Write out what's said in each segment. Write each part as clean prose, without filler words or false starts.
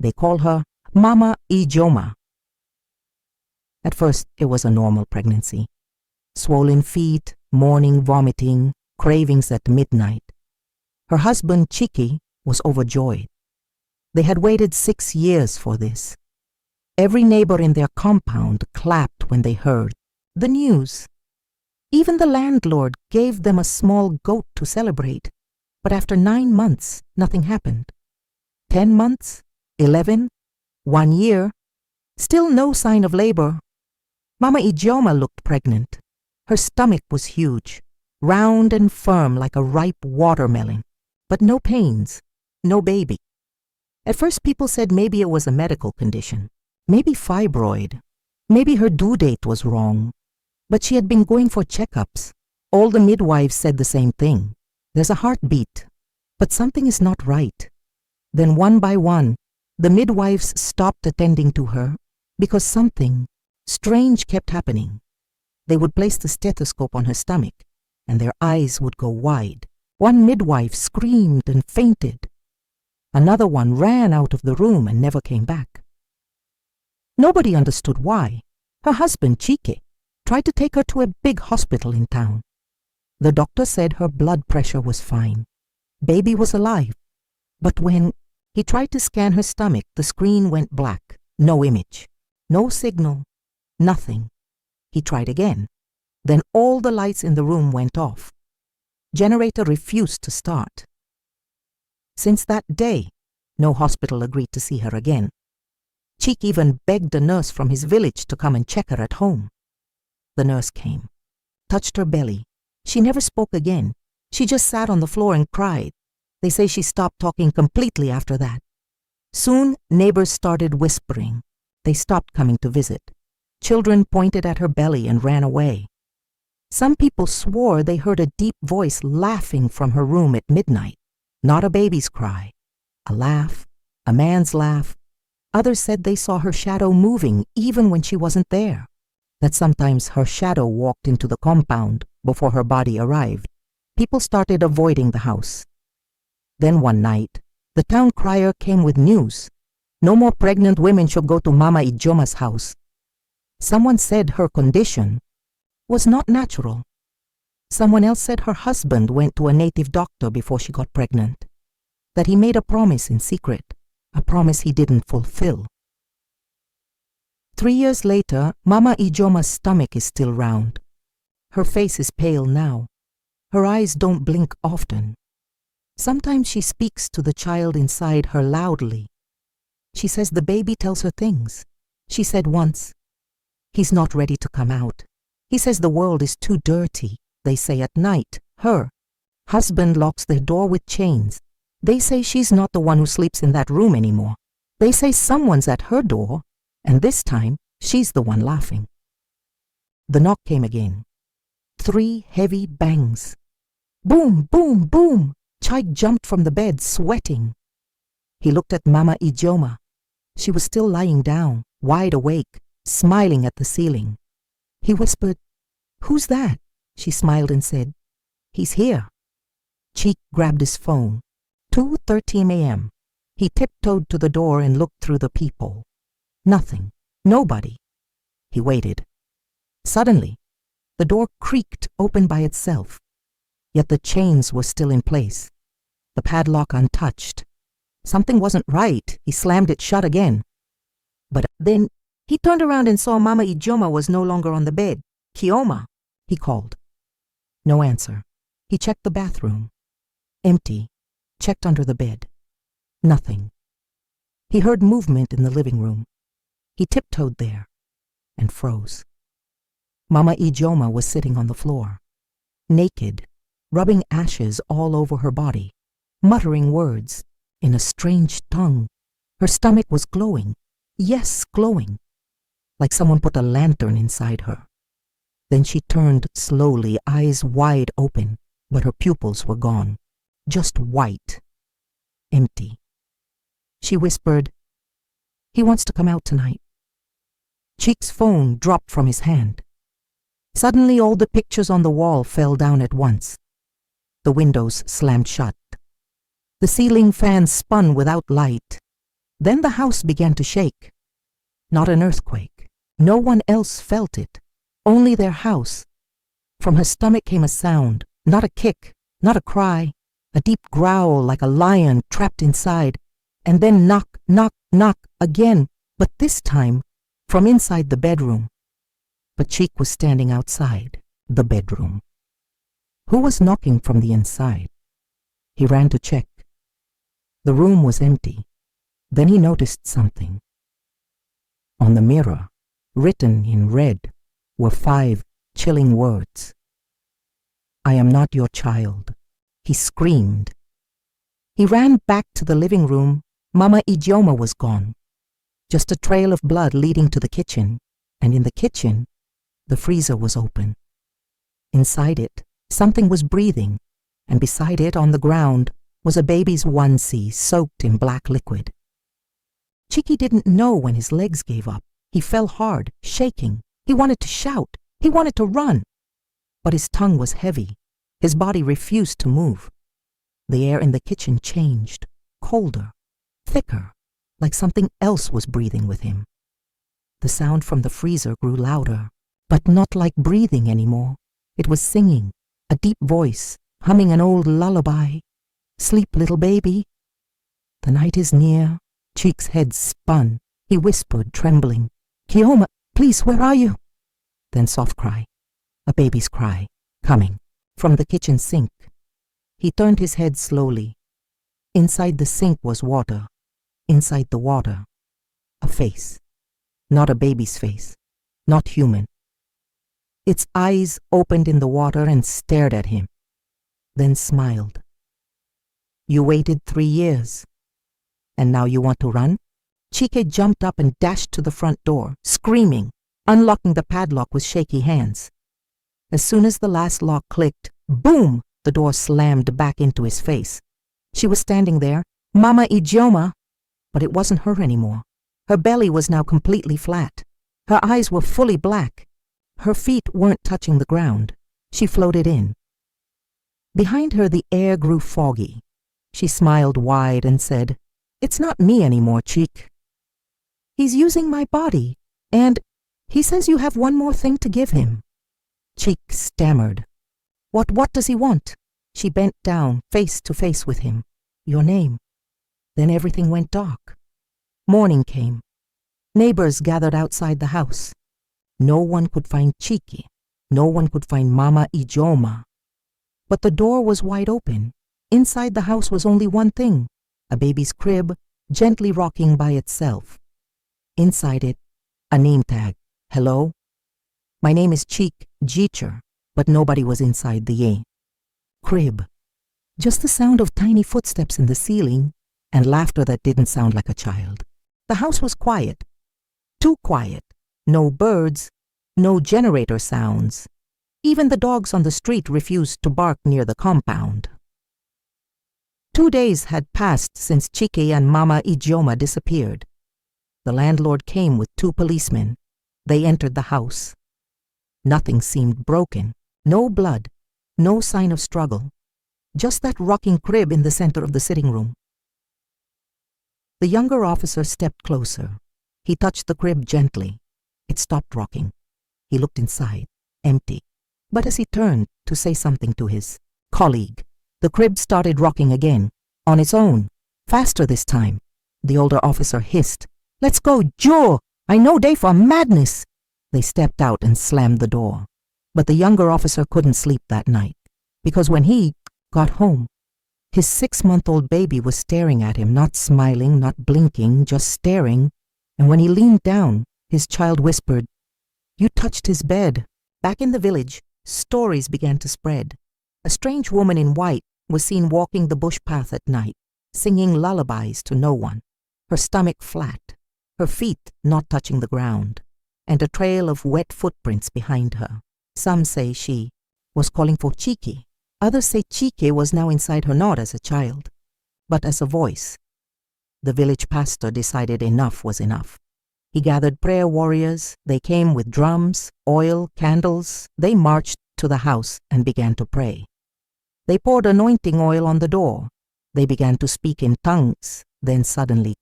They call her Mama Ijeoma. At first, it was a normal pregnancy. Swollen feet, morning vomiting, cravings at midnight. Her husband, Chiki, was overjoyed. They had waited 6 years for this. Every neighbor in their compound clapped when they heard the news. Even the landlord gave them a small goat to celebrate. But after 9 months, nothing happened. 10 months, 11, 1 year, still no sign of labor. Mama Ijeoma looked pregnant. Her stomach was huge, round and firm like a ripe watermelon, but no pains, no baby. At first people said maybe it was a medical condition, maybe fibroid, maybe her due date was wrong. But she had been going for checkups. All the midwives said the same thing. There's a heartbeat, but something is not right. Then one by one, the midwives stopped attending to her because something strange kept happening. They would place the stethoscope on her stomach and their eyes would go wide. One midwife screamed and fainted. Another one ran out of the room and never came back. Nobody understood why. Her husband, Chiki, tried to take her to a big hospital in town. The doctor said her blood pressure was fine. Baby was alive. But when he tried to scan her stomach, the screen went black. No image. No signal. Nothing. He tried again. Then all the lights in the room went off. Generator refused to start. Since that day, no hospital agreed to see her again. Chiki even begged a nurse from his village to come and check her at home. The nurse came, touched her belly. She never spoke again. She just sat on the floor and cried. They say she stopped talking completely after that. Soon, neighbors started whispering. They stopped coming to visit. Children pointed at her belly and ran away. Some people swore they heard a deep voice laughing from her room at midnight. Not a baby's cry. A laugh, a man's laugh. Others said they saw her shadow moving even when she wasn't there. That sometimes her shadow walked into the compound before her body arrived. People started avoiding the house. Then one night, the town crier came with news. No more pregnant women should go to Mama Ijeoma's house. Someone said her condition was not natural. Someone else said her husband went to a native doctor before she got pregnant. That he made a promise in secret, a promise he didn't fulfill. 3 years later, Mama Ijeoma's stomach is still round. Her face is pale now. Her eyes don't blink often. Sometimes she speaks to the child inside her loudly. She says the baby tells her things. She said once, "He's not ready to come out. He says the world is too dirty." They say at night, her husband locks their door with chains. They say she's not the one who sleeps in that room anymore. They say someone's at her door, and this time she's the one laughing. The knock came again. 3 heavy bangs. Boom, boom, boom. Chike jumped from the bed, sweating. He looked at Mama Ijeoma. She was still lying down, wide awake, smiling at the ceiling. He whispered, "Who's that?" She smiled and said, "He's here." Chike grabbed his phone. 2:13 a.m. He tiptoed to the door and looked through the peephole. Nothing. Nobody. He waited. Suddenly, the door creaked open by itself. Yet the chains were still in place. The padlock untouched. Something wasn't right. He slammed it shut again. But then he turned around and saw Mama Ijeoma was no longer on the bed. "Kioma," he called. No answer. He checked the bathroom. Empty. Checked under the bed. Nothing. He heard movement in the living room. He tiptoed there and froze. Mama Ijeoma was sitting on the floor, naked, rubbing ashes all over her body, muttering words in a strange tongue. Her stomach was glowing. Yes, glowing. Like someone put a lantern inside her. Then she turned slowly, eyes wide open, but her pupils were gone. Just white. Empty. She whispered, "He wants to come out tonight." Chike's phone dropped from his hand. Suddenly all the pictures on the wall fell down at once. The windows slammed shut. The ceiling fan spun without light. Then the house began to shake. Not an earthquake. No one else felt it. Only their house. From her stomach came a sound, not a kick, not a cry, a deep growl like a lion trapped inside, and then knock, knock, knock again, but this time from inside the bedroom. But Cheek was standing outside the bedroom. Who was knocking from the inside? He ran to check. The room was empty. Then he noticed something. On the mirror, written in red, were 5 chilling words. "I am not your child," he screamed. He ran back to the living room. Mama Ijeoma was gone. Just a trail of blood leading to the kitchen, and in the kitchen, the freezer was open. Inside it, something was breathing, and beside it on the ground was a baby's onesie soaked in black liquid. Chiki didn't know when his legs gave up. He fell hard, shaking. He wanted to shout. He wanted to run. But his tongue was heavy. His body refused to move. The air in the kitchen changed, colder, thicker, like something else was breathing with him. The sound from the freezer grew louder, but not like breathing anymore. It was singing, a deep voice, humming an old lullaby. "Sleep, little baby. The night is near." Cheek's head spun. He whispered, trembling, "Ijeoma, please, where are you?" Then soft cry, a baby's cry, coming from the kitchen sink. He turned his head slowly. Inside the sink was water. Inside the water, a face. Not a baby's face, not human. Its eyes opened in the water and stared at him, then smiled. "You waited 3 years, and now you want to run?" Chike jumped up and dashed to the front door, screaming, unlocking the padlock with shaky hands. As soon as the last lock clicked, boom, the door slammed back into his face. She was standing there, Mama Ijeoma, but it wasn't her anymore. Her belly was now completely flat. Her eyes were fully black. Her feet weren't touching the ground. She floated in. Behind her, the air grew foggy. She smiled wide and said, "It's not me anymore, Cheek. He's using my body, and he says you have one more thing to give him." Cheek stammered. What does he want?" She bent down, face to face with him. "Your name." Then everything went dark. Morning came. Neighbors gathered outside the house. No one could find Chiki. No one could find Mama Ijeoma. But the door was wide open. Inside the house was only one thing, a baby's crib, gently rocking by itself. Inside it, a name tag. "Hello? My name is Cheek Jeecher," but nobody was inside the crib. Just the sound of tiny footsteps in the ceiling and laughter that didn't sound like a child. The house was quiet. Too quiet. No birds, no generator sounds. Even the dogs on the street refused to bark near the compound. 2 days had passed since Chiki and Mama Ijeoma disappeared. The landlord came with 2 policemen. They entered the house. Nothing seemed broken. No blood. No sign of struggle. Just that rocking crib in the center of the sitting room. The younger officer stepped closer. He touched the crib gently. It stopped rocking. He looked inside, empty. But as he turned to say something to his colleague, the crib started rocking again, on its own, faster this time. The older officer hissed, "Let's go, Joe! I know they for madness!" They stepped out and slammed the door. But the younger officer couldn't sleep that night, because when he got home, his 6-month-old baby was staring at him, not smiling, not blinking, just staring. And when he leaned down, his child whispered, "You touched his bed." Back in the village, stories began to spread. A strange woman in white was seen walking the bush path at night, singing lullabies to no one, her stomach flat, her feet not touching the ground, and a trail of wet footprints behind her. Some say she was calling for Chiki. Others say Chiki was now inside her not as a child, but as a voice. The village pastor decided enough was enough. He gathered prayer warriors. They came with drums, oil, candles. They marched to the house and began to pray. They poured anointing oil on the door. They began to speak in tongues. Then suddenly,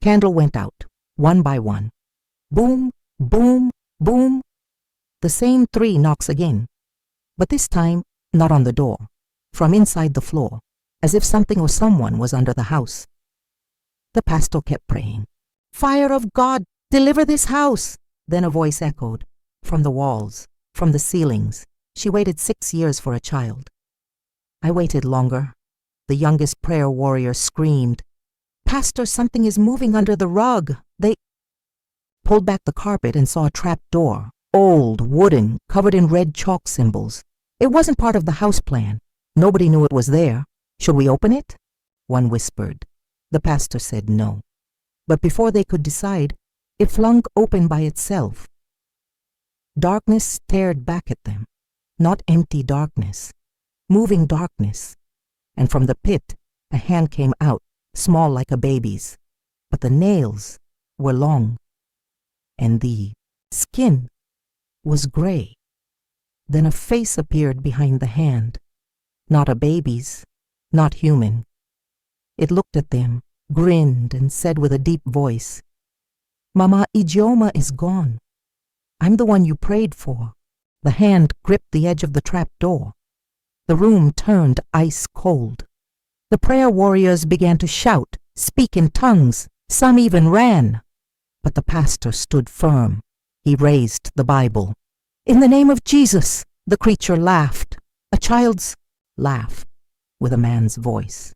Candle went out, one by one. Boom, boom, boom. The same 3 knocks again, but this time not on the door, from inside the floor, as if something or someone was under the house. The pastor kept praying, "Fire of God, deliver this house!" Then a voice echoed, from the walls, from the ceilings. She waited 6 years for a child. I waited longer. The youngest prayer warrior screamed, "Pastor, something is moving under the rug." They pulled back the carpet and saw a trapdoor, old, wooden, covered in red chalk symbols. It wasn't part of the house plan. Nobody knew it was there. "Should we open it?" One whispered. The pastor said no. But before they could decide, it flung open by itself. Darkness stared back at them. Not empty darkness, moving darkness. And from the pit, a hand came out, small like a baby's. But the nails were long. And the skin was gray. Then a face appeared behind the hand. Not a baby's, not human. It looked at them, grinned, and said with a deep voice, "Mama Ijeoma is gone. I'm the one you prayed for." The hand gripped the edge of the trap door. The room turned ice cold. The prayer warriors began to shout, speak in tongues. Some even ran. But the pastor stood firm. He raised the Bible. "In the name of Jesus!" The creature laughed. A child's laugh with a man's voice.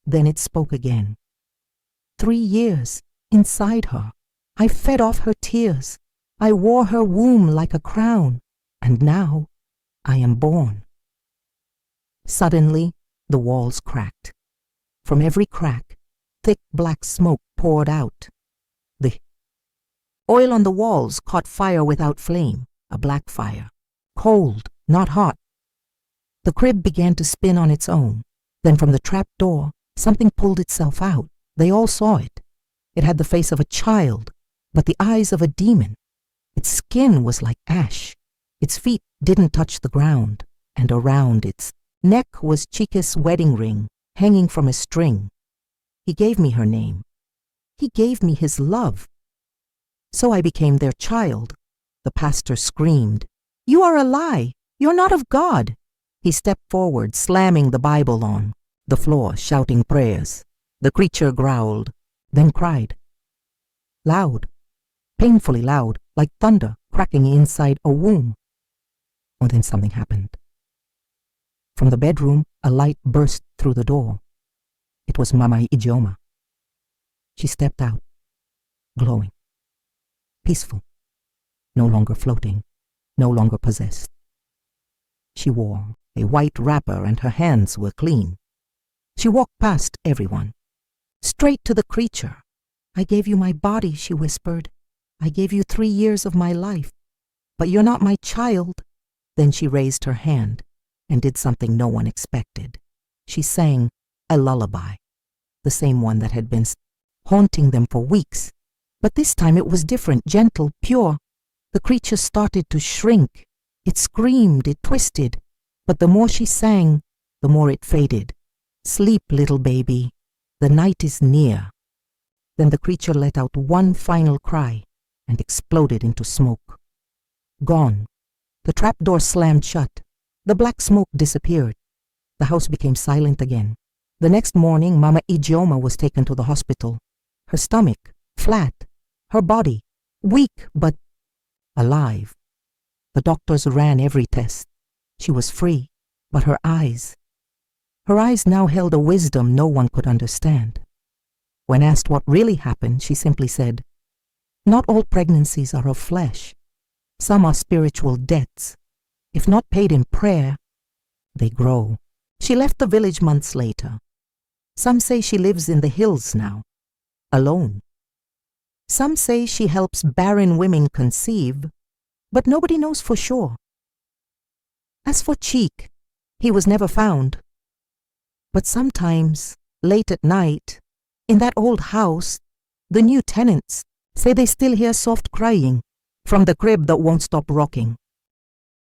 Then it spoke again. 3 years inside her. I fed off her tears. I wore her womb like a crown. And now I am born. Suddenly, the walls cracked. From every crack, thick black smoke poured out. The oil on the walls caught fire without flame, a black fire. Cold, not hot. The crib began to spin on its own. Then from the trap door, something pulled itself out. They all saw it. It had the face of a child, but the eyes of a demon. Its skin was like ash. Its feet didn't touch the ground, and around its neck was Chiki's wedding ring, hanging from a string. He gave me her name. He gave me his love. So I became their child. The pastor screamed, "You are a lie. You're not of God." He stepped forward, slamming the Bible on the floor, shouting prayers. The creature growled, then cried. Loud, painfully loud, like thunder cracking inside a womb. And then something happened. From the bedroom, a light burst through the door. It was Mama Ijeoma. She stepped out, glowing, peaceful, no longer floating, no longer possessed. She wore a white wrapper and her hands were clean. She walked past everyone, straight to the creature. "I gave you my body," she whispered. "I gave you 3 years of my life, but you're not my child." Then she raised her hand and did something no one expected. She sang a lullaby, the same one that had been haunting them for weeks. But this time it was different, gentle, pure. The creature started to shrink. It screamed, it twisted, but the more she sang, the more it faded. "Sleep, little baby, the night is near." Then the creature let out one final cry and exploded into smoke. Gone. The trapdoor slammed shut. The black smoke disappeared. The house became silent again. The next morning, Mama Ijeoma was taken to the hospital. Her stomach, flat. Her body, weak but alive. The doctors ran every test. She was free, but her eyes now held a wisdom no one could understand. When asked what really happened, she simply said, "Not all pregnancies are of flesh. Some are spiritual debts. If not paid in prayer, they grow." She left the village months later. Some say she lives in the hills now, alone. Some say she helps barren women conceive, but nobody knows for sure. As for Chiki, he was never found. But sometimes, late at night, in that old house, the new tenants say they still hear soft crying from the crib that won't stop rocking.